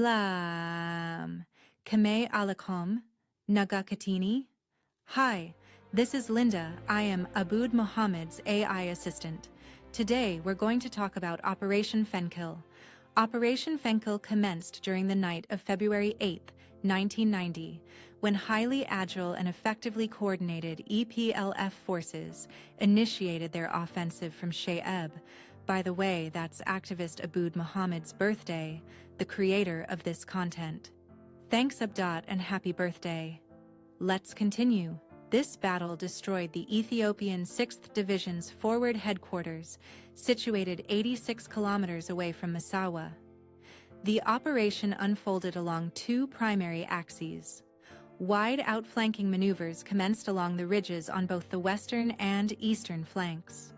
Salam. Kame alakom. Naga-katini. Hi, this is Linda. I am Aboud Mohammed's AI assistant. Today, we're going to talk about Operation Fenkil. Operation Fenkil commenced during the night of February 8, 1990, when highly agile and effectively coordinated EPLF forces initiated their offensive from Shayeb. By the way, that's activist Aboud Mohammed's birthday, the creator of this content. Thanks Abdat and happy birthday. Let's continue. This battle destroyed the Ethiopian 6th Division's forward headquarters, situated 86 kilometers away from Massawa. The operation unfolded along two primary axes. Wide outflanking maneuvers commenced along the ridges on both the western and eastern flanks.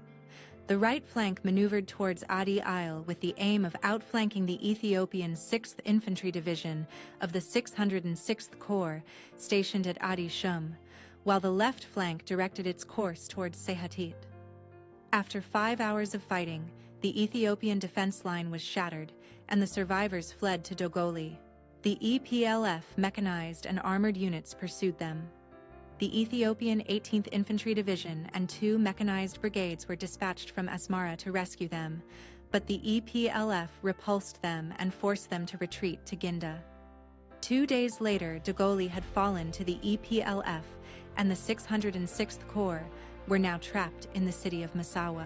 The right flank maneuvered towards Adi Isle with the aim of outflanking the Ethiopian 6th Infantry Division of the 606th Corps stationed at Adi Shum, while the left flank directed its course towards Sehatit. After 5 hours of fighting, the Ethiopian defense line was shattered, and the survivors fled to Dogoli. The EPLF mechanized and armored units pursued them. The Ethiopian 18th Infantry Division and 2 mechanized brigades were dispatched from Asmara to rescue them, but the EPLF repulsed them and forced them to retreat to Ginda. 2 days later, Dogoli had fallen to the EPLF, and the 606th Corps were now trapped in the city of Massawa.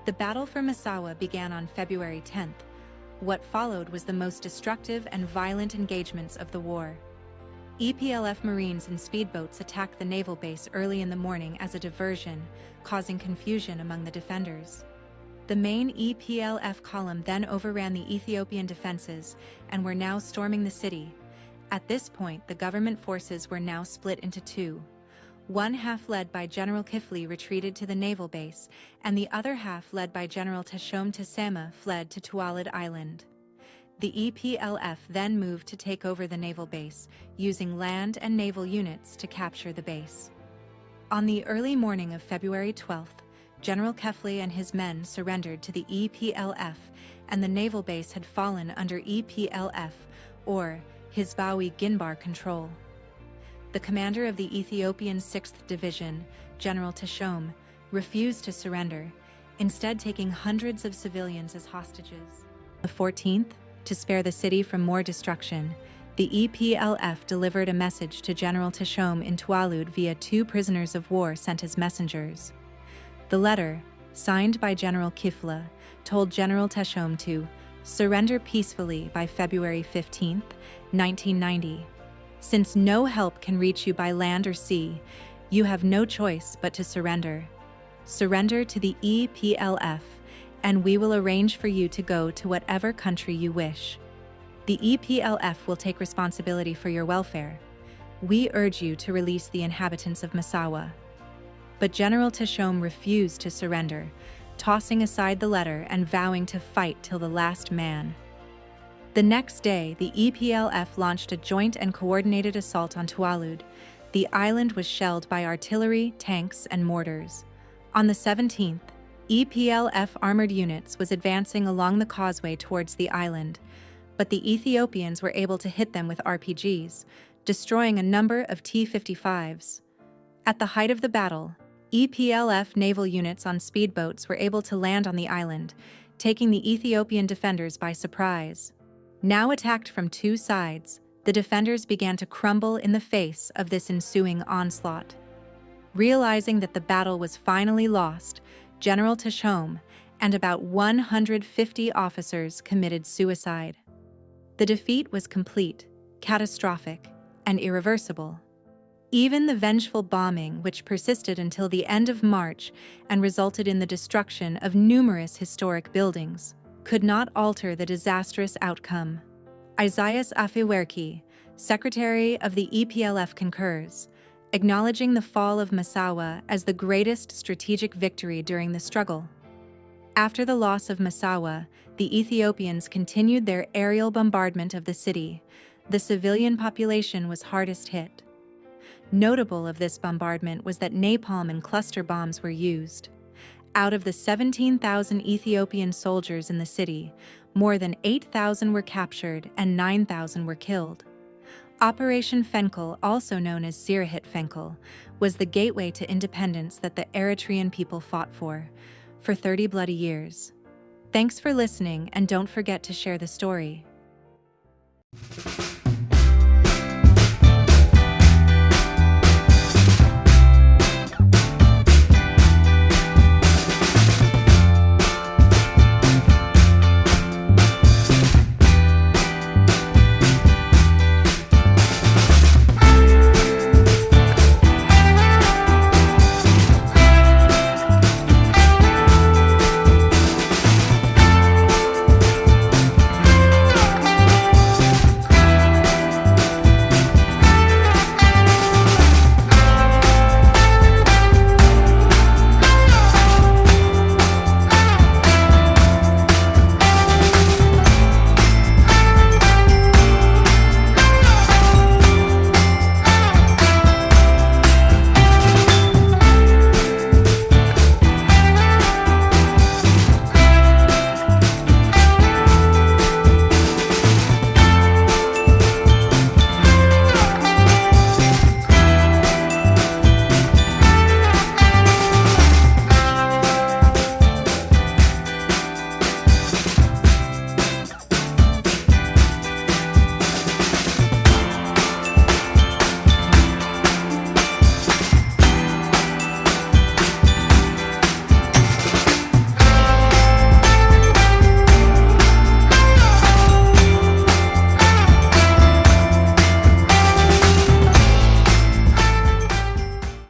The battle for Massawa began on February 10th. What followed was the most destructive and violent engagements of the war. EPLF Marines and speedboats attacked the naval base early in the morning as a diversion, causing confusion among the defenders. The main EPLF column then overran the Ethiopian defenses and were now storming the city. At this point, the government forces were now split into two. One half led by General Kifli retreated to the naval base, and the other half led by General Teshome Tesema fled to Tualid Island. The EPLF then moved to take over the naval base, using land and naval units to capture the base. On the early morning of February 12th, General Kefli and his men surrendered to the EPLF, and the naval base had fallen under EPLF, or Hizbawi Ginbar control. The commander of the Ethiopian 6th Division, General Teshome, refused to surrender, instead taking hundreds of civilians as hostages. The 14th, to spare the city from more destruction, the EPLF delivered a message to General Teshome in Tualud via 2 prisoners of war sent as messengers. The letter, signed by General Kifla, told General Teshome to surrender peacefully by February 15, 1990. Since no help can reach you by land or sea, you have no choice but to surrender. Surrender to the EPLF, and we will arrange for you to go to whatever country you wish. The EPLF will take responsibility for your welfare. We urge you to release the inhabitants of Massawa. But General Teshome refused to surrender, tossing aside the letter and vowing to fight till the last man. The next day, the EPLF launched a joint and coordinated assault on Tualud. The island was shelled by artillery, tanks, and mortars. On the 17th, EPLF armored units was advancing along the causeway towards the island, but the Ethiopians were able to hit them with RPGs, destroying a number of T-55s. At the height of the battle, EPLF naval units on speedboats were able to land on the island, taking the Ethiopian defenders by surprise. Now attacked from 2 sides, the defenders began to crumble in the face of this ensuing onslaught. Realizing that the battle was finally lost, General Teshome and about 150 officers committed suicide. The defeat was complete, catastrophic, and irreversible. Even the vengeful bombing, which persisted until the end of March and resulted in the destruction of numerous historic buildings, could not alter the disastrous outcome. Isaias Afewerki, Secretary of the EPLF, concurs, acknowledging the fall of Massawa as the greatest strategic victory during the struggle. After the loss of Massawa, the Ethiopians continued their aerial bombardment of the city. The civilian population was hardest hit. Notable of this bombardment was that napalm and cluster bombs were used. Out of the 17,000 Ethiopian soldiers in the city, More than 8,000 were captured and 9,000 were killed. Operation Fenkil, also known as Sirahit Fenkil, was the gateway to independence that the Eritrean people fought for 30 bloody years. Thanks for listening, and don't forget to share the story.